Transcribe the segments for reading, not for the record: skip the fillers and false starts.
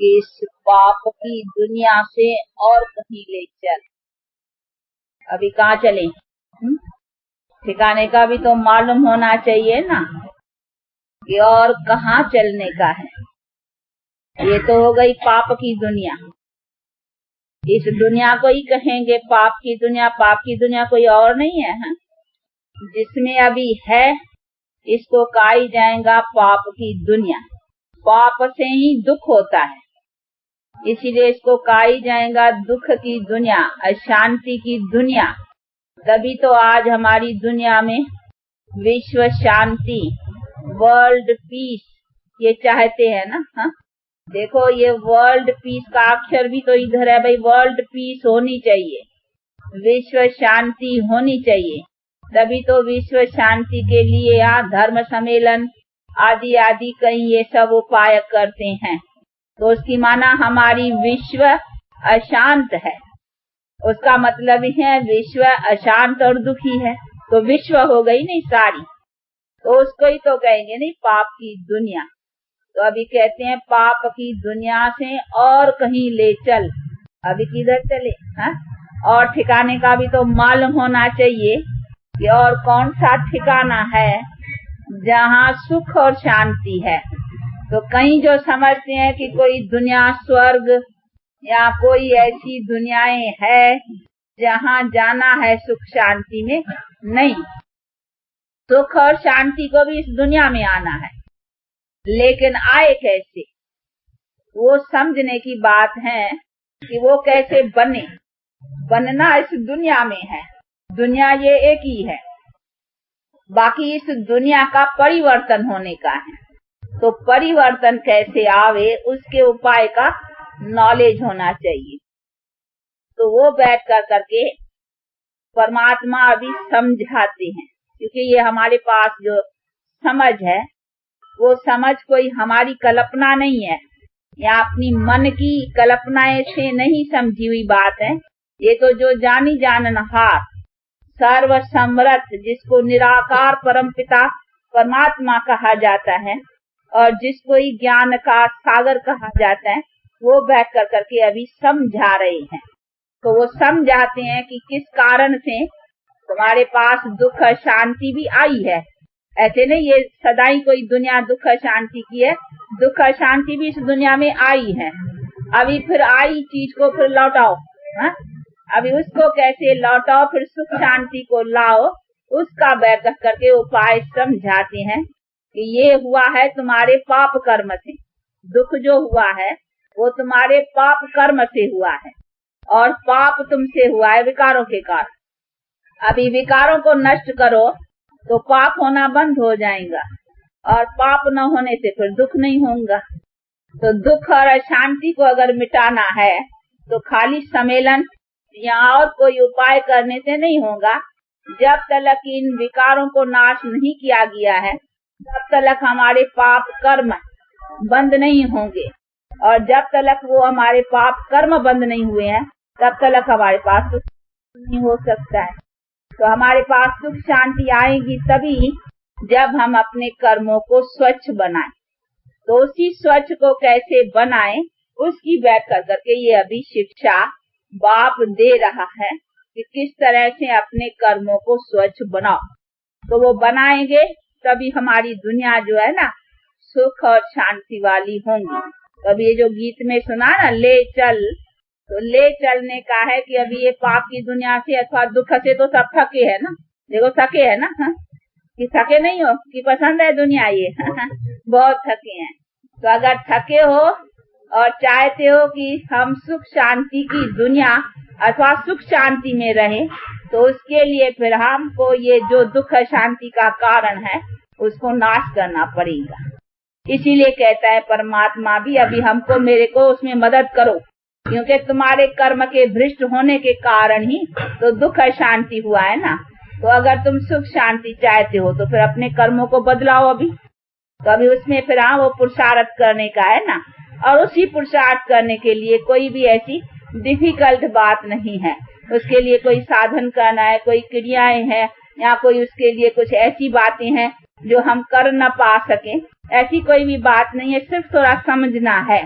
कि इस पाप की दुनिया से और कहीं ले चल। अभी कहाँ चले? ठिकाने का भी तो मालूम होना चाहिए ना कि और कहाँ चलने का है। ये तो हो गई पाप की दुनिया। इस दुनिया को ही कहेंगे पाप की दुनिया। पाप की दुनिया कोई और नहीं है, जिसमें अभी है इसको कहा ही जाएगा पाप की दुनिया। पाप से ही दुख होता है, इसीलिए इसको कहा ही जाएगा दुख की दुनिया, अशांति की दुनिया। तभी तो आज हमारी दुनिया में विश्व शांति, वर्ल्ड पीस ये चाहते हैं ना। हाँ, देखो ये वर्ल्ड पीस का अक्षर भी तो इधर है भाई। वर्ल्ड पीस होनी चाहिए, विश्व शांति होनी चाहिए। तभी तो विश्व शांति के लिए यहाँ धर्म सम्मेलन आदि आदि कई ये सब उपाय करते हैं। तो उसकी माना हमारी विश्व अशांत है, उसका मतलब है विश्व अशांत और दुखी है। तो विश्व हो गई नहीं सारी, तो उसको ही तो कहेंगे नहीं पाप की दुनिया। तो अभी कहते हैं पाप की दुनिया से और कहीं ले चल। अभी किधर चले? हाँ, और ठिकाने का भी तो मालूम होना चाहिए कि और कौन सा ठिकाना है जहाँ सुख और शांति है। तो कहीं जो समझते हैं कि कोई दुनिया स्वर्ग या कोई ऐसी दुनियाएं है जहाँ जाना है सुख शांति में, नहीं। सुख और शांति को भी इस दुनिया में आना है, लेकिन आए कैसे वो समझने की बात है कि वो कैसे बने। बनना इस दुनिया में है, दुनिया ये एक ही है, बाकी इस दुनिया का परिवर्तन होने का है। तो परिवर्तन कैसे आवे उसके उपाय का नॉलेज होना चाहिए। तो वो बैठ कर करके परमात्मा अभी समझाते हैं, क्योंकि ये हमारे पास जो समझ है वो समझ कोई हमारी कल्पना नहीं है या अपनी मन की कल्पनाएं से नहीं समझी हुई बात है। ये तो जो जानी जाननहार सर्व समर्थ, जिसको निराकार परमपिता परमात्मा कहा जाता है और जिसको ही ज्ञान का सागर कहा जाता है, वो बैठ कर करके अभी समझा रहे हैं। तो वो समझाते हैं कि किस कारण से तुम्हारे पास दुख शांति भी आई है। ऐसे नहीं ये सदाई कोई दुनिया दुख शांति की है, दुख शांति भी इस दुनिया में आई है। अभी फिर आई चीज को फिर लौटाओ। हाँ, अभी उसको कैसे लौटाओ, फिर सुख शांति को लाओ, उसका बैठ करके उपाय समझाते हैं कि ये हुआ है तुम्हारे पाप कर्म से। दुख जो हुआ है वो तुम्हारे पाप कर्म से हुआ है, और पाप तुमसे हुआ है विकारों के कारण। अभी विकारों को नष्ट करो तो पाप होना बंद हो जाएगा, और पाप न होने से फिर दुख नहीं होगा। तो दुख और अशांति को अगर मिटाना है तो खाली सम्मेलन या और कोई उपाय करने से नहीं होगा। जब तक इन विकारों को नाश नहीं किया गया है, तब तक हमारे पाप कर्म बंद नहीं होंगे, और जब तक वो हमारे पाप कर्म बंद नहीं हुए हैं तब तक हमारे पास सुख नहीं हो सकता है। तो हमारे पास सुख शांति आएगी तभी जब हम अपने कर्मों को स्वच्छ बनाएं। तो उसी स्वच्छ को कैसे बनाएं उसकी बैठ कर करके ये अभी शिक्षा बाप दे रहा है कि किस तरह से अपने कर्मों को स्वच्छ बनाओ। तो वो बनाएंगे तभी हमारी दुनिया जो है ना सुख और शांति वाली होंगी। तो अभी ये जो गीत में सुना ना ले चल, तो ले चलने का है कि अभी ये पाप की दुनिया से अथवा दुख से तो सब थके है ना। देखो थके है ना, कि थके नहीं हो कि पसंद है दुनिया ये बहुत थके हैं। तो अगर थके हो और चाहते हो कि हम सुख शांति की दुनिया अथवा सुख शांति में रहे, तो उसके लिए फिर हमको ये जो दुख शांति का कारण है उसको नाश करना पड़ेगा। इसीलिए कहता है परमात्मा भी अभी हमको मेरे को उसमें मदद करो, क्योंकि तुम्हारे कर्म के भ्रष्ट होने के कारण ही तो दुख शांति हुआ है ना। तो अगर तुम सुख शांति चाहते हो तो फिर अपने कर्मों को बदलाओ अभी। तो अभी उसमें फिर वो पुरुषार्थ करने का है ना, और उसी पुरुषार्थ करने के लिए कोई भी ऐसी डिफिकल्ट बात नहीं है। उसके लिए कोई साधन करना है, कोई क्रियाएं हैं, या कोई उसके लिए कुछ ऐसी बातें हैं जो हम कर न पा सके, ऐसी कोई भी बात नहीं है। सिर्फ थोड़ा समझना है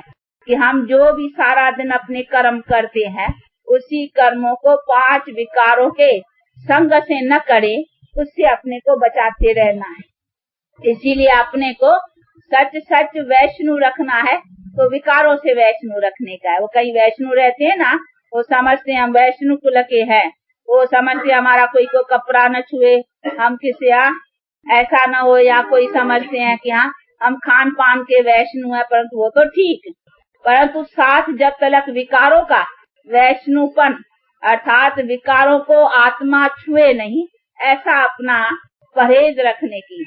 कि हम जो भी सारा दिन अपने कर्म करते हैं उसी कर्मों को 5 विकारों के संग से न करें, उससे अपने को बचाते रहना है। इसीलिए अपने को सच सच वैष्णु रखना है, तो विकारों से वैष्णु रखने का है। वो कई वैष्णु रहते हैं ना, वो समझते हैं हम वैष्णु कुल के हैं, वो समझते हमारा कोई को कपड़ा न छुए, हम किसी ऐसा न हो, या कोई समझते हैं कि हाँ हम खान पान के वैष्णु हैं, परंतु वो तो ठीक, परंतु साथ जब तक विकारों का वैष्णुपन अर्थात विकारों को आत्मा छुए नहीं, ऐसा अपना परहेज रखने की,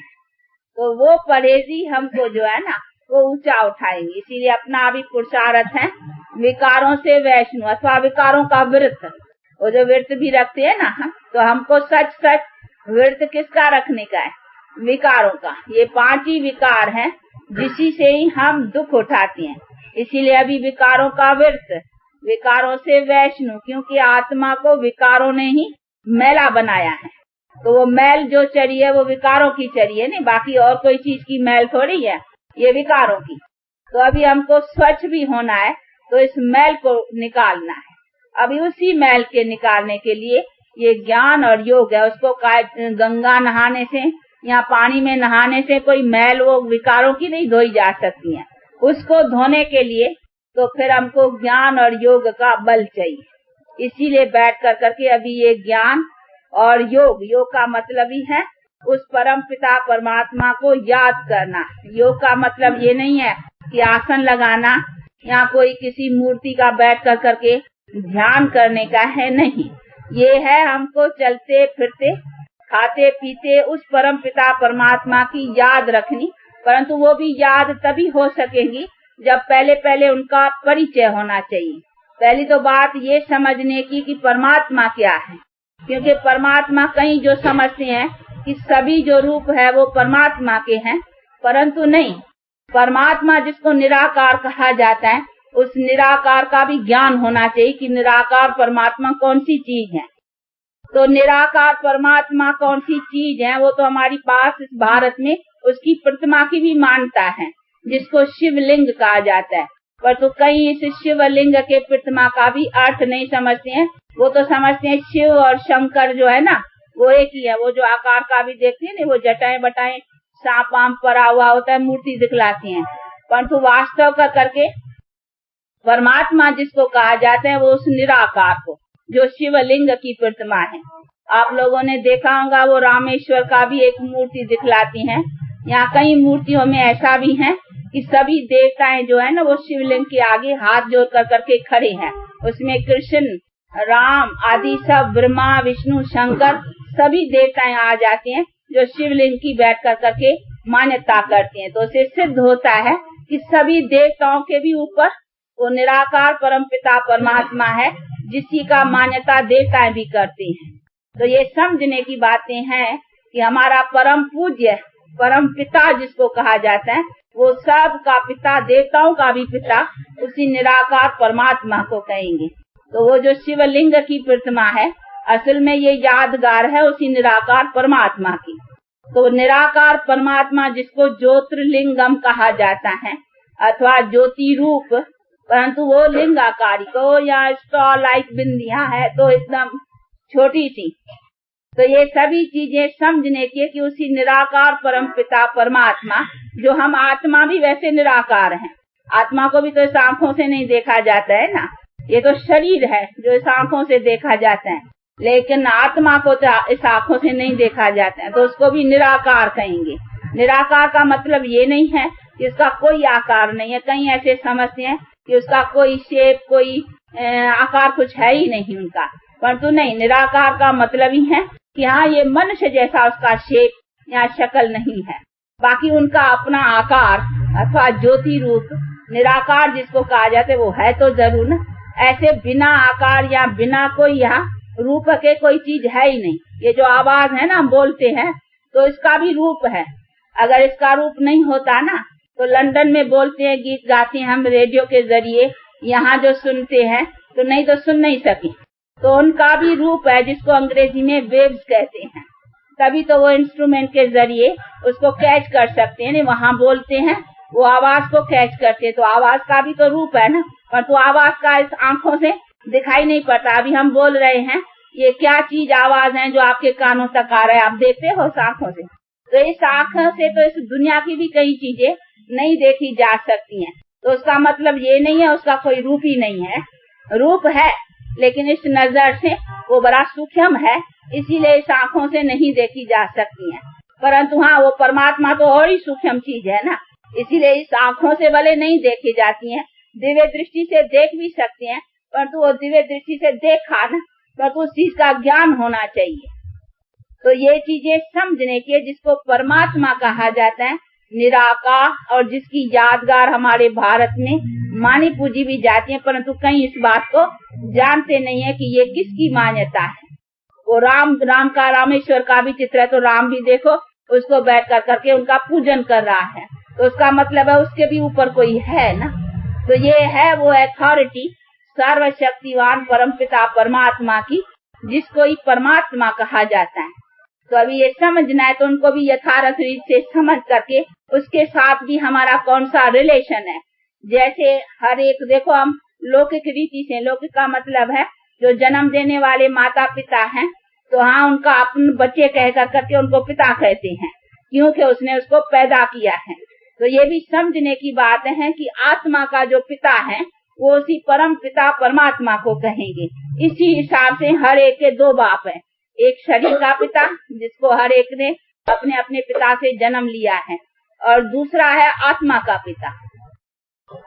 तो वो परहेजी हमको जो है ना वो ऊंचा उठाएंगे। इसीलिए अपना भी पुरुषार्थ है विकारों से वैष्णु अथवा विकारों का व्रत। वो जो व्रत भी रखते हैं ना, तो हमको सच सच व्रत किसका रखने का है? विकारों का। ये 5 ही विकार हैं जिसी से ही हम दुख उठाते हैं। इसीलिए अभी विकारों का व्रत, विकारों से वैष्णु, क्योंकि आत्मा को विकारों ने ही मैला बनाया है। तो वो मैल जो चरी है वो विकारों की चरी है, नहीं बाकी और कोई चीज की मैल थोड़ी है, ये विकारों की। तो अभी हमको स्वच्छ भी होना है, तो इस मैल को निकालना है। अभी उसी मैल के निकालने के लिए ये ज्ञान और योग है। उसको गंगा नहाने से या पानी में नहाने से कोई मैल वो विकारों की नहीं धोई जा सकती है। उसको धोने के लिए तो फिर हमको ज्ञान और योग का बल चाहिए। इसीलिए बैठ कर करके अभी ये ज्ञान और योग, योग का मतलब ही है उस परम पिता परमात्मा को याद करना। योग का मतलब ये नहीं है कि आसन लगाना या कोई किसी मूर्ति का बैठ कर करके ध्यान करने का है, नहीं। ये है हमको चलते फिरते खाते पीते उस परम पिता परमात्मा की याद रखनी, परंतु वो भी याद तभी हो सकेगी जब पहले पहले उनका परिचय होना चाहिए। पहली तो बात ये समझने की कि परमात्मा क्या है, क्योंकि परमात्मा कई जो समझते हैं कि सभी जो रूप है वो परमात्मा के हैं, परंतु नहीं। परमात्मा जिसको निराकार कहा जाता है, उस निराकार का भी ज्ञान होना चाहिए कि निराकार परमात्मा कौन सी चीज है। तो निराकार परमात्मा कौन सी चीज है, वो तो हमारी पास इस भारत में उसकी प्रतिमा की भी मान्यता है, जिसको शिवलिंग कहा जाता है। पर तो कई इस शिवलिंग के प्रतिमा का भी अर्थ नहीं समझते हैं। वो तो समझते हैं शिव और शंकर जो है ना वो एक ही है। वो जो आकार का भी देखते हैं ना, वो जटाएं बटाएं सांप आम परा हुआ होता है, मूर्ति दिखलाती हैं, परंतु वास्तव का करके परमात्मा जिसको कहा जाता है वो उस निराकार को, जो शिवलिंग की प्रतिमा है। आप लोगों ने देखा होगा वो रामेश्वर का भी एक मूर्ति दिखलाती हैं। यहाँ कई मूर्तियों में ऐसा भी है कि सभी देवताएं जो है ना वो शिवलिंग के आगे हाथ जोड़ कर करके खड़े हैं। उसमें कृष्ण, राम आदि सब, ब्रह्मा विष्णु शंकर सभी देवताएं आ जाते हैं जो शिवलिंग की बैठ कर करके मान्यता करते हैं। तो उससे सिद्ध होता है कि सभी देवताओं के भी ऊपर वो निराकार परमपिता परमात्मा है, जिसी का मान्यता देवताएं भी करते हैं। तो ये समझने की बातें हैं कि हमारा परम पूज्य परम पिता जिसको कहा जाता है वो सब का पिता, देवताओं का भी पिता उसी निराकार परमात्मा को कहेंगे। तो वो जो शिवलिंग की प्रतिमा है असल में ये यादगार है उसी निराकार परमात्मा की। तो निराकार परमात्मा जिसको ज्योतिर्लिंगम कहा जाता है अथवा ज्योति रूप, परंतु वो लिंगाकारी को या स्टॉल लाइक बिंदियां है तो एकदम छोटी सी। तो ये सभी चीजें समझने की कि उसी निराकार परम पिता परमात्मा, जो हम आत्मा भी वैसे निराकार हैं। आत्मा को भी तो इस आंखों से नहीं देखा जाता है ना, ये तो शरीर है जो इस आंखों से देखा जाता है, लेकिन आत्मा को तो इस आंखों से नहीं देखा जाता है, तो उसको भी निराकार कहेंगे। निराकार का मतलब ये नहीं है कि उसका कोई आकार नहीं है। कई ऐसे समझते हैं कि उसका कोई शेप, कोई आकार कुछ है ही नहीं उनका, परंतु नहीं, निराकार का मतलब ही है कि हाँ ये मनुष्य जैसा उसका शेप या शक्ल नहीं है, बाकी उनका अपना आकार अथवा ज्योति रूप निराकार जिसको कहा जाता है वो है तो जरूर ना। ऐसे बिना आकार या बिना कोई यहाँ रूप के कोई चीज है ही नहीं। ये जो आवाज है ना हम बोलते हैं तो इसका भी रूप है। अगर इसका रूप नहीं होता ना तो लंदन में बोलते हैं, गीत गाते हैं हम रेडियो के जरिए, यहाँ जो सुनते हैं तो नहीं तो सुन नहीं सके। तो उनका भी रूप है जिसको अंग्रेजी में वेव्स कहते हैं, तभी तो वो इंस्ट्रूमेंट के जरिए उसको कैच कर सकते हैं। वहाँ बोलते हैं वो आवाज को कैच करते, तो आवाज का भी तो रूप है ना, पर तो आवाज का इस आंखों से दिखाई नहीं पड़ता। अभी हम बोल रहे हैं, ये क्या चीज आवाज है जो आपके कानों तक आ रहा है, आप देखते हो इस आंखों से। तो इस आंखों से तो इस दुनिया की भी कई चीजें नहीं देखी जा सकती हैं। तो उसका मतलब ये नहीं है उसका कोई रूप ही नहीं है, रूप है, लेकिन इस नजर से वो बड़ा सूक्ष्म है, इसीलिए इस आंखों से नहीं देखी जा सकती है। परंतु हाँ, वो परमात्मा तो और ही सूक्ष्म चीज है ना, इसीलिए इस आंखों से भले नहीं देखी जाती हैं, दिव्य दृष्टि से देख भी सकते हैं, परंतु वो दिव्य दृष्टि से देखा ना, परंतु उस चीज का ज्ञान होना चाहिए। तो ये चीजें समझने के, जिसको परमात्मा कहा जाता है, निराकार, और जिसकी यादगार हमारे भारत में मानी पूजी भी जाती है, परंतु कई इस बात को जानते नहीं है कि ये किसकी मान्यता है। वो राम का, रामेश्वर का भी चित्र है, तो राम भी देखो उसको बैठ कर करके उनका पूजन कर रहा है, तो उसका मतलब है उसके भी ऊपर कोई है ना। तो ये है वो अथॉरिटी सर्वशक्तिवान परमपिता परमात्मा की, जिसको ही परमात्मा कहा जाता है। तो अभी ये समझना है, तो उनको भी यथार्थ रीत से समझ करके उसके साथ भी हमारा कौन सा रिलेशन है। जैसे हर एक, देखो हम लौकिक रीति से, लौकिक का मतलब है जो जन्म देने वाले माता पिता हैं, तो हाँ, उनका अपन बच्चे कह करके उनको पिता कहते हैं, क्योंकि उसने उसको पैदा किया है। तो ये भी समझने की बात है कि आत्मा का जो पिता है वो उसी परम पिता परमात्मा को कहेंगे। इसी हिसाब से हर एक के दो बाप हैं, एक शरीर का पिता जिसको हर एक ने अपने अपने पिता से जन्म लिया है, और दूसरा है आत्मा का पिता।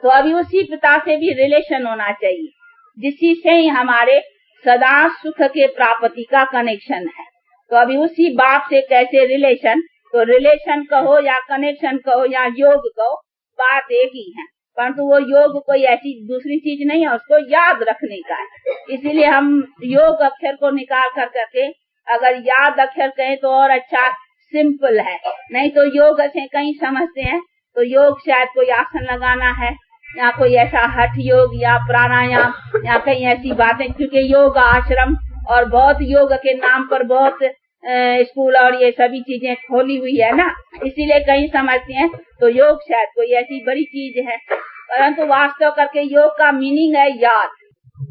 तो अभी उसी पिता से भी रिलेशन होना चाहिए, जिसी से ही हमारे सदा सुख के प्राप्ति का कनेक्शन है। तो अभी उसी बाप से कैसे रिलेशन, तो रिलेशन कहो या कनेक्शन कहो या योग कहो, बात एक ही है, परंतु वो योग कोई ऐसी दूसरी चीज नहीं है, उसको याद रखने का है। इसीलिए हम योग अक्षर को निकाल कर करके अगर याद अक्षर कहें तो और अच्छा, सिंपल है। नहीं तो योग से कहीं समझते हैं तो योग शायद कोई आसन लगाना है, या कोई ऐसा हठ योग या प्राणायाम या कई ऐसी बातें, क्योंकि योग आश्रम और बहुत योग के नाम पर बहुत स्कूल और ये सभी चीजें खोली हुई है ना, इसीलिए कहीं समझते हैं तो योग शायद कोई ऐसी बड़ी चीज है, परंतु वास्तव करके योग का मीनिंग है याद,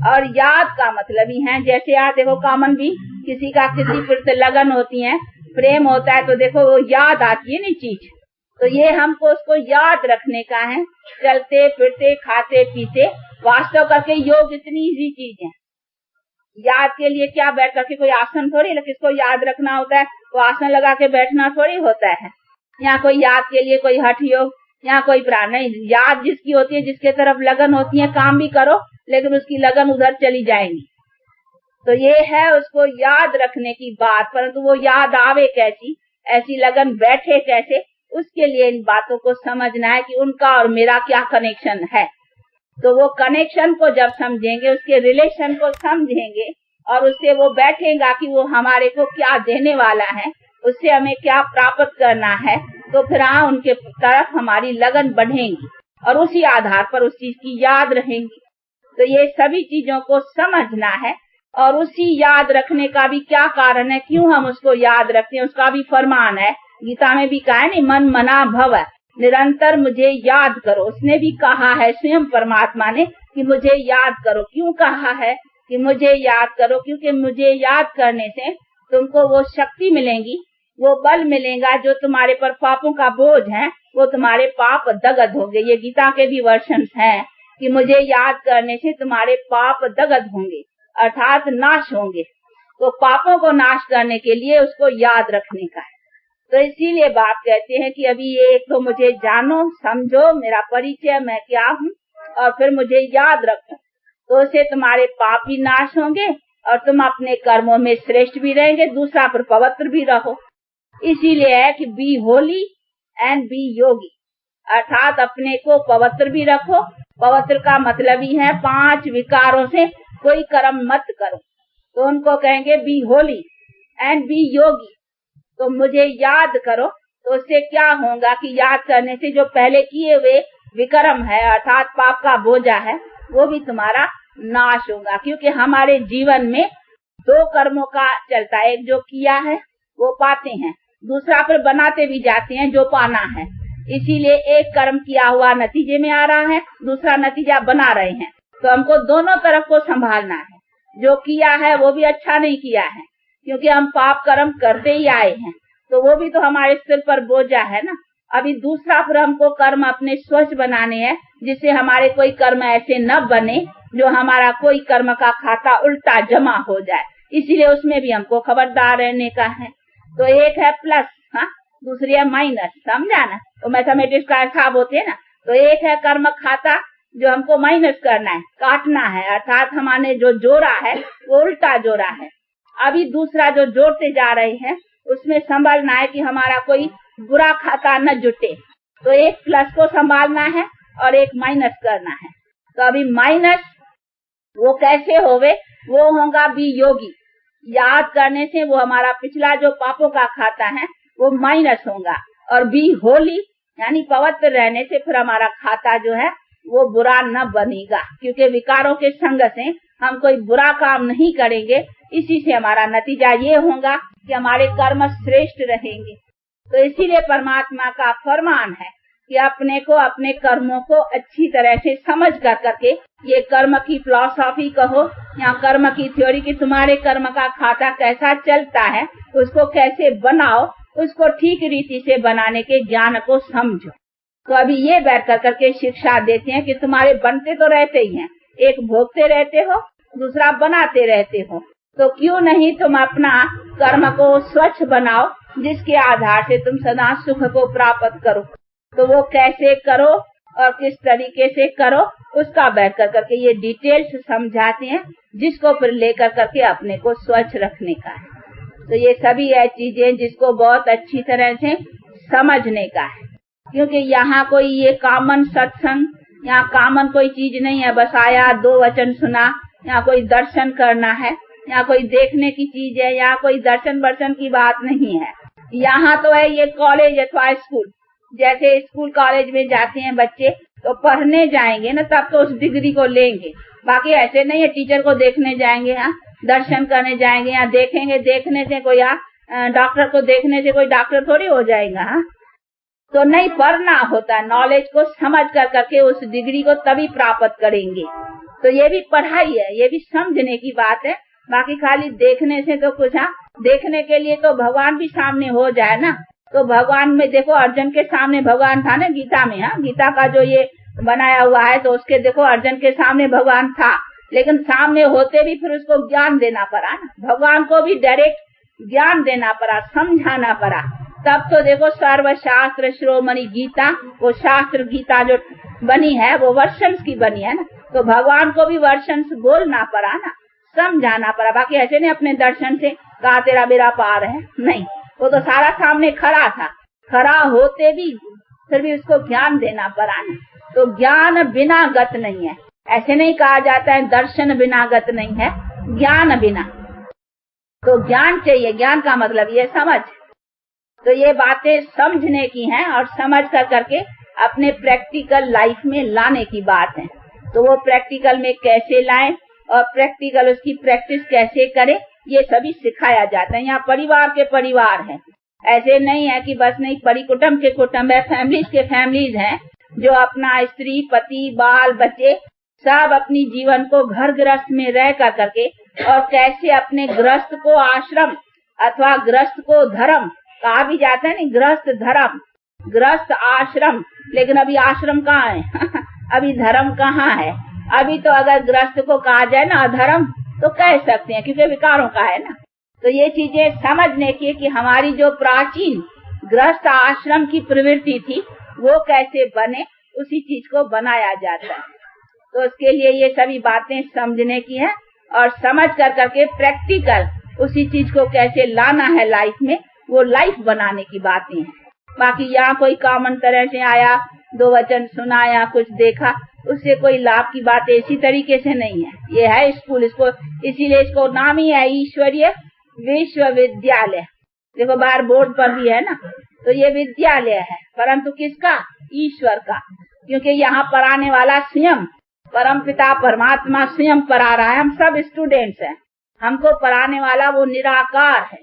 और याद का मतलब ही है, जैसे यार देखो कॉमन भी किसी का किसी प्रति लगन होती है, प्रेम होता है, तो देखो वो याद आती है ना चीज, तो ये हमको उसको याद रखने का है, चलते फिरते खाते पीते। वास्तव करके योग इतनी इजी चीज है, याद के लिए क्या बैठ करके कोई आसन थोड़ी, किसको याद रखना होता है, वो आसन लगा के बैठना थोड़ी होता है, या कोई याद के लिए कोई हठ योग या कोई प्राण नहीं। याद जिसकी होती है, जिसके तरफ लगन होती है, काम भी करो लेकिन उसकी लगन उधर चली जाएगी, तो ये है उसको याद रखने की बात। परंतु वो याद आवे कैसी, ऐसी लगन बैठे कैसे, उसके लिए इन बातों को समझना है कि उनका और मेरा क्या कनेक्शन है। तो वो कनेक्शन को जब समझेंगे, उसके रिलेशन को समझेंगे, और उससे वो बैठेगा कि वो हमारे को क्या देने वाला है, उससे हमें क्या प्राप्त करना है, तो फिर हाँ, उनके तरफ हमारी लगन बढ़ेगी और उसी आधार पर उस चीज की याद रहेंगी। तो ये सभी चीजों को समझना है, और उसी याद रखने का भी क्या कारण है, क्यों हम उसको याद रखते हैं, उसका भी फरमान है। गीता में भी कहा है नहीं, मन मना भव, निरंतर मुझे याद करो। उसने भी कहा है स्वयं परमात्मा ने कि मुझे याद करो। क्यों कहा है कि मुझे याद करो, क्योंकि मुझे याद करने से तुमको वो शक्ति मिलेगी, वो बल मिलेगा, जो तुम्हारे पर पापों का बोझ है वो तुम्हारे पाप दगद होंगे। ये गीता के भी वर्षन हैं कि मुझे याद करने से तुम्हारे पाप दगद होंगे, अर्थात नाश होंगे। तो पापों को नाश करने के लिए उसको याद रखने का है। तो इसीलिए बात कहते हैं कि अभी ये एक तो मुझे जानो, समझो मेरा परिचय, मैं क्या हूँ, और फिर मुझे याद रखो, तो उससे तुम्हारे पाप भी नाश होंगे और तुम अपने कर्मों में श्रेष्ठ भी रहेंगे, दूसरा पर पवित्र भी रहो। इसीलिए है कि बी होली एंड बी योगी, अर्थात अपने को पवित्र भी रखो। पवित्र का मतलब ही है 5 विकारों से कोई कर्म मत करो, तो उनको कहेंगे बी होली एंड बी योगी। तो मुझे याद करो, तो उससे क्या होगा कि याद करने से जो पहले किए हुए विकर्म है, अर्थात पाप का बोझा है, वो भी तुम्हारा नाश होगा। क्योंकि हमारे जीवन में 2 कर्मों का चलता है, एक जो किया है वो पाते हैं, दूसरा फिर बनाते भी जाते हैं जो पाना है। इसीलिए एक कर्म किया हुआ नतीजे में आ रहा है, दूसरा नतीजा बना रहे हैं। तो हमको दोनों तरफ को संभालना है। जो किया है वो भी अच्छा नहीं किया है, क्योंकि हम पाप कर्म करते ही आए हैं, तो वो भी तो हमारे सिर पर बोझा है ना। अभी दूसरा फिर हमको कर्म अपने स्वच्छ बनाने हैं, जिससे हमारे कोई कर्म ऐसे न बने जो हमारा कोई कर्म का खाता उल्टा जमा हो जाए। इसीलिए उसमें भी हमको खबरदार रहने का है। तो एक है प्लस, हाँ, दूसरी है माइनस, समझा ना। तो मैथमेटिक्स का हिसाब होते है ना। तो एक है कर्म खाता जो हमको माइनस करना है, काटना है, अर्थात हमने जो जोड़ा है वो उल्टा जोड़ा है। अभी दूसरा जो जोड़ते जा रहे हैं उसमें संभालना है कि हमारा कोई बुरा खाता न जुटे। तो एक प्लस को संभालना है और एक माइनस करना है। तो अभी माइनस वो कैसे होवे, वो होगा बी योगी। याद करने से वो हमारा पिछला जो पापों का खाता है वो माइनस होगा, और बी होली यानी पवित्र रहने से फिर हमारा खाता जो है वो बुरा न बनेगा, क्योंकि विकारों के संग से हम कोई बुरा काम नहीं करेंगे। इसी से हमारा नतीजा ये होगा कि हमारे कर्म श्रेष्ठ रहेंगे। तो इसीलिए परमात्मा का फरमान है कि अपने को, अपने कर्मों को अच्छी तरह से समझ कर करके, ये कर्म की फिलॉसफी कहो या कर्म की थ्योरी की तुम्हारे कर्म का खाता कैसा चलता है, उसको कैसे बनाओ, उसको ठीक रीति से बनाने के ज्ञान को समझो। तो अभी ये बैठ कर करके शिक्षा देते हैं कि तुम्हारे बनते तो रहते ही हैं, एक भोगते रहते हो, दूसरा बनाते रहते हो। तो क्यों नहीं तुम अपना कर्म को स्वच्छ बनाओ, जिसके आधार से तुम सदा सुख को प्राप्त करो। तो वो कैसे करो और किस तरीके से करो, उसका बैठ कर करके ये डिटेल्स समझाते हैं, जिसको फिर लेकर करके अपने को स्वच्छ रखने का है। तो ये सभी है चीजें जिसको बहुत अच्छी तरह से समझने का है, क्योंकि यहाँ कोई ये कॉमन सत्संग, यहाँ कॉमन कोई चीज नहीं है, बस आया 2 वचन सुना, यहाँ कोई दर्शन करना है, यहाँ कोई देखने की चीज है, यहाँ कोई दर्शन वर्शन की बात नहीं है। यहाँ तो है ये कॉलेज अथवा स्कूल, जैसे स्कूल कॉलेज में जाते हैं बच्चे तो पढ़ने जाएंगे ना, तब तो उस डिग्री को लेंगे। बाकी ऐसे नहीं है टीचर को देखने जाएंगे, यहाँ दर्शन करने जाएंगे, यहाँ देखेंगे, देखने से कोई डॉक्टर को देखने से कोई डॉक्टर थोड़ी हो जाएगा। हाँ, तो नहीं, पढ़ना होता, नॉलेज को समझ कर करके उस डिग्री को तभी प्राप्त करेंगे। तो ये भी पढ़ाई है, ये भी समझने की बात है। बाकी खाली देखने से तो कुछ, हाँ, देखने के लिए तो भगवान भी सामने हो जाए ना। तो भगवान में देखो, अर्जुन के सामने भगवान था ना गीता में। हाँ, गीता का जो ये बनाया हुआ है, तो उसके देखो अर्जुन के सामने भगवान था, लेकिन सामने होते भी फिर उसको ज्ञान देना पड़ा ना, भगवान को भी डायरेक्ट ज्ञान देना पड़ा, समझाना पड़ा। तब तो देखो सर्वशास्त्र शिरोमणि गीता, वो शास्त्र गीता जो बनी है वो वर्षन्स की बनी है ना, तो भगवान को भी वर्षन्स बोलना पड़ा ना, समझाना पड़ा। बाकी ऐसे नहीं अपने दर्शन से कहा तेरा बेड़ा पार है, नहीं, वो तो सारा सामने खड़ा था, खड़ा होते भी फिर भी उसको ज्ञान देना पड़ा ना। तो ज्ञान बिना गत नहीं है, ऐसे नहीं कहा जाता है दर्शन बिना गत नहीं है, ज्ञान बिना। तो ज्ञान चाहिए, ज्ञान का मतलब ये समझ। तो ये बातें समझने की हैं और समझ कर करके अपने प्रैक्टिकल लाइफ में लाने की बात है। तो वो प्रैक्टिकल में कैसे लाएं और प्रैक्टिकल उसकी प्रैक्टिस कैसे करें, ये सभी सिखाया जाता है। यहाँ परिवार के परिवार है, ऐसे नहीं है कि बस नहीं, परिकुटुंब के कुटुंब है, फैमिलीज के फैमिलीज हैं, जो अपना स्त्री पति बाल बच्चे सब अपनी जीवन को घर गृहस्थ में रह कर करके, और कैसे अपने गृहस्थ को आश्रम अथवा गृहस्थ को धर्म कहा भी जाता है, नहीं, गृहस्थ धर्म, गृहस्थ आश्रम, लेकिन अभी आश्रम कहाँ है अभी धर्म कहाँ है। अभी तो अगर गृहस्थ को कहा जाए ना अधर्म तो कह सकते हैं, क्योंकि विकारों का है ना। तो ये चीजें समझने की कि हमारी जो प्राचीन गृहस्थ आश्रम की प्रवृत्ति थी वो कैसे बने, उसी चीज को बनाया जाता है। तो उसके लिए ये सभी बातें समझने की है और समझ कर करके प्रैक्टिकल उसी चीज को कैसे लाना है लाइफ में, वो लाइफ बनाने की बातें हैं। बाकी यहाँ कोई कॉमन तरह से आया, 2 वचन सुना या कुछ देखा, उससे कोई लाभ की बात इसी तरीके से नहीं है। ये है स्कूल, इसको इसीलिए इसको नाम ही है ईश्वरीय विश्वविद्यालय। देखो बाहर बोर्ड पर भी है ना, तो ये विद्यालय है, परंतु किसका? ईश्वर का, क्योंकि यहाँ पढ़ाने वाला स्वयं परम पिता परमात्मा स्वयं पढ़ा रहा है। हम सब स्टूडेंट्स हैं, हमको पढ़ाने वाला वो निराकार है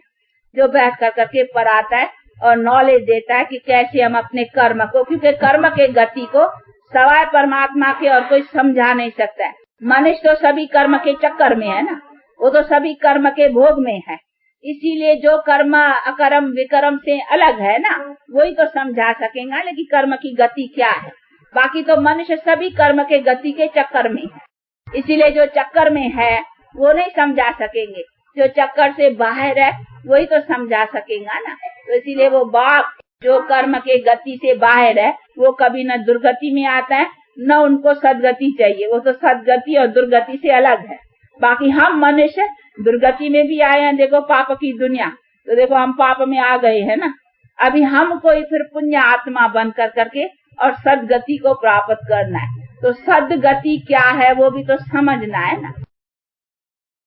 जो बैठ कर करके पढ़ाता है। और नॉलेज देता है कि कैसे हम अपने कर्म को, क्योंकि कर्म के गति को सवाए परमात्मा के और कोई समझा नहीं सकता है। मनुष्य तो सभी कर्म के चक्कर में है ना, वो तो सभी कर्म के भोग में है। इसीलिए जो कर्म अकर्म विकर्म से अलग है ना, वही तो समझा सकेगा लेकिन कर्म की गति क्या है। बाकी तो मनुष्य सभी कर्म के गति के चक्कर में है, इसीलिए जो चक्कर में है वो नहीं समझा सकेंगे, जो चक्कर से बाहर है वही तो समझा सकेगा ना। तो इसीलिए वो बाप जो कर्म के गति से बाहर है वो कभी न दुर्गति में आता है न उनको सदगति चाहिए, वो तो सदगति और दुर्गति से अलग है। बाकी हम मनुष्य दुर्गति में भी आए हैं, देखो पाप की दुनिया, तो देखो हम पाप में आ गए हैं ना। अभी हमको फिर पुण्य आत्मा बन करके और सदगति को प्राप्त करना है, तो सदगति क्या है वो भी तो समझना है ना।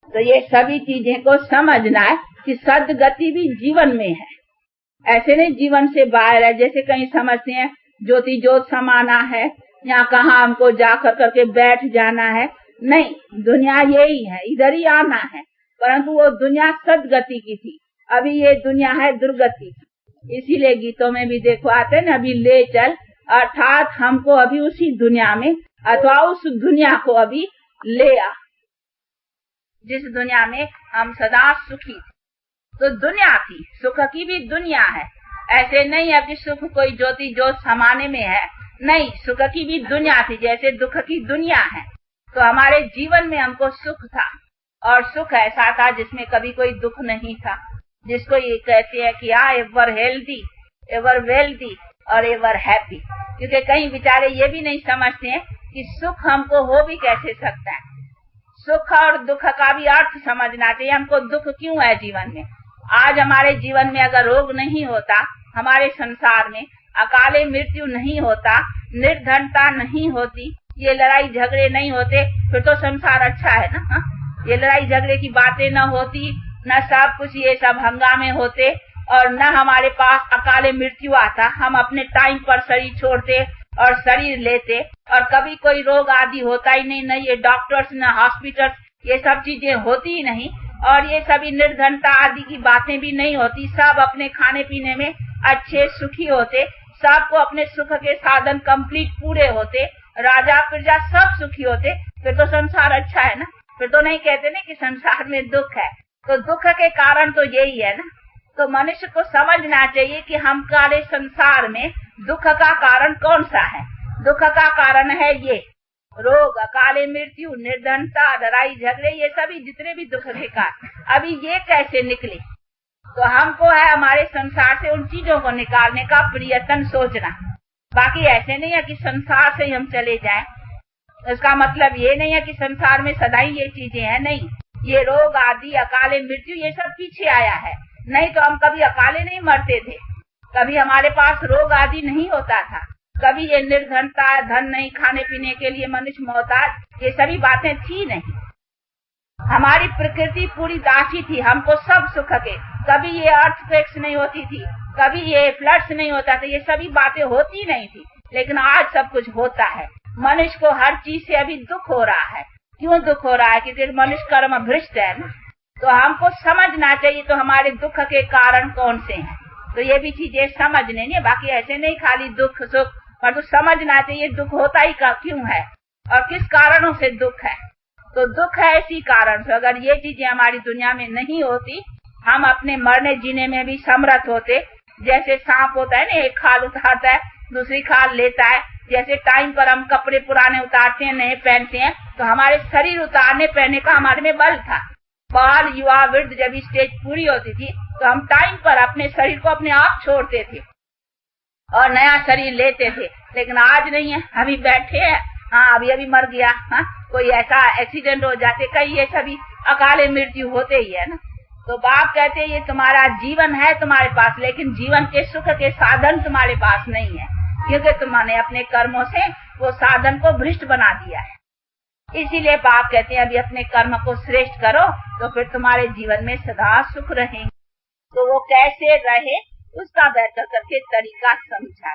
तो ये सभी चीजें को समझना है कि सदगति भी जीवन में है, ऐसे नहीं जीवन से बाहर है। जैसे कहीं समझते हैं ज्योति ज्योत समाना है, यहाँ कहाँ हमको जा करके बैठ जाना है, नहीं, दुनिया यही है, इधर ही आना है। परंतु वो दुनिया सदगति की थी, अभी ये दुनिया है दुर्गति की। इसीलिए गीतों में भी देखो आते हैं, अभी ले चल, अर्थात हमको अभी उसी दुनिया में अथवा उस दुनिया को अभी ले आ जिस दुनिया में हम सदा सुखी थे। तो दुनिया थी, सुख की भी दुनिया है, ऐसे नहीं है कि सुख कोई ज्योति ज्योत समाने में है, नहीं, सुख की भी दुनिया थी जैसे दुख की दुनिया है। तो हमारे जीवन में हमको सुख था, और सुख ऐसा था जिसमें कभी कोई दुख नहीं था, जिसको ये कहते हैं कि एवर हेल्दी, एवर वेल्दी और एवर हैप्पी। क्योंकि कई बेचारे ये भी नहीं समझते हैं कि सुख हमको हो भी कैसे सकता है। सुख और दुख का भी अर्थ समझना चाहिए, हमको दुख क्यों है जीवन में। आज हमारे जीवन में अगर रोग नहीं होता, हमारे संसार में अकाले मृत्यु नहीं होता, निर्धनता नहीं होती, ये लड़ाई झगड़े नहीं होते, फिर तो संसार अच्छा है ना। हा? ये लड़ाई झगड़े की बातें न होती, न सब कुछ ये सब हंगामे होते, और न हमारे पास अकाले मृत्यु आता, हम अपने टाइम पर शरीर छोड़ते और शरीर लेते, और कभी कोई रोग आदि होता ही नहीं, न ये डॉक्टर्स न हॉस्पिटल, ये सब चीजें होती ही नहीं, और ये सभी निर्धनता आदि की बातें भी नहीं होती। सब अपने खाने पीने में अच्छे सुखी होते, सबको अपने सुख के साधन कंप्लीट पूरे होते, राजा प्रजा सब सुखी होते, फिर तो संसार अच्छा है ना। फिर तो नहीं कहते ना कि संसार में दुख है। तो दुख के कारण तो यही है ना। तो मनुष्य को समझना चाहिए कि हम काले संसार में दुख का कारण कौन सा है। दुख का कारण है ये रोग, अकाले मृत्यु, निर्धनता, लड़ाई झगड़े, ये सभी जितने भी दुख के कारण। अभी ये कैसे निकले, तो हमको है हमारे संसार से उन चीजों को निकालने का प्रयत्न सोचना। बाकी ऐसे नहीं है कि संसार से हम चले जाएं, इसका मतलब ये नहीं है कि संसार में सदा ही ये चीजें हैं, नहीं। ये रोग आदि, अकाले मृत्यु, ये सब पीछे आया है, नहीं तो हम कभी अकाले नहीं मरते थे, कभी हमारे पास रोग आदि नहीं होता था, कभी ये निर्धनता, धन नहीं, खाने पीने के लिए मनुष्य मोहताज, ये सभी बातें थी नहीं। हमारी प्रकृति पूरी दासी थी, हमको सब सुख के, कभी ये अर्थक्वेक्स नहीं होती थी, कभी ये फ्लड्स नहीं होता था, ये सभी बातें होती नहीं थी। लेकिन आज सब कुछ होता है। मनुष्य को हर चीज से अभी दुख हो रहा है। क्यों दुख हो रहा है? क्योंकि मनुष्य कर्म भ्रष्ट है ना। तो हमको समझना चाहिए तो हमारे दुख के कारण कौन से हैं, तो ये भी चीजें समझने नहीं। बाकी ऐसे नहीं खाली दुख सुख, पर तो समझना चाहिए दुख होता ही क्यों है और किस कारणों से दुख है। तो दुख है इसी कारण से। अगर ये चीजें हमारी दुनिया में नहीं होती, हम अपने मरने जीने में भी समर्थ होते। जैसे सांप होता है ना, एक खाल उतारता है, दूसरी खाल लेता है। जैसे टाइम पर हम कपड़े पुराने उतारते हैं, नए पहनते हैं, तो हमारे शरीर उतारने पहनने का हमारे में बल था। बाल, युवा, वृद्ध जब स्टेज पूरी होती थी तो हम टाइम पर अपने शरीर को अपने आप छोड़ते थे और नया शरीर लेते थे। लेकिन आज नहीं है, अभी बैठे हैं, हाँ अभी अभी मर गया, हाँ कोई ऐसा एक्सीडेंट हो जाते, कई ये सभी अकाले मृत्यु होते ही है ना। तो बाप कहते हैं ये तुम्हारा जीवन है तुम्हारे पास, लेकिन जीवन के सुख के साधन तुम्हारे पास नहीं है, क्योंकि तुमने अपने कर्मों से वो साधन को भ्रष्ट बना दिया है। इसीलिए बाप कहते हैं अभी अपने कर्म को श्रेष्ठ करो, तो फिर तुम्हारे जीवन में सदा सुख रहेंगे। तो वो कैसे रहे उसका बेहतर करके तरीका समझा।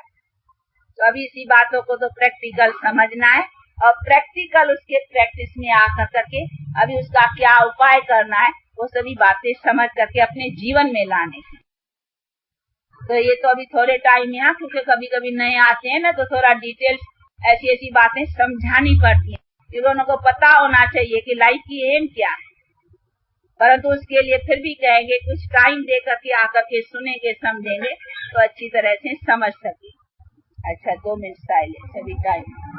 तो अभी इसी बातों को तो प्रैक्टिकल समझना है, और प्रैक्टिकल उसके प्रैक्टिस में आकर करके अभी उसका क्या उपाय करना है, वो सभी बातें समझ करके अपने जीवन में लाने हैं। तो ये तो अभी थोड़े टाइम यहाँ, क्योंकि कभी कभी नए आते हैं ना, तो थोड़ा डिटेल्स ऐसी ऐसी बातें समझानी पड़ती हैं, क्योंकि उनको पता होना चाहिए कि लाइफ की एम क्या है। परंतु उसके लिए फिर भी कहेंगे कुछ टाइम दे करके आकर के सुनेंगे, समझेंगे तो अच्छी तरह से समझ सके। अच्छा, 2 मिनट साइलेंस अभी टाइम।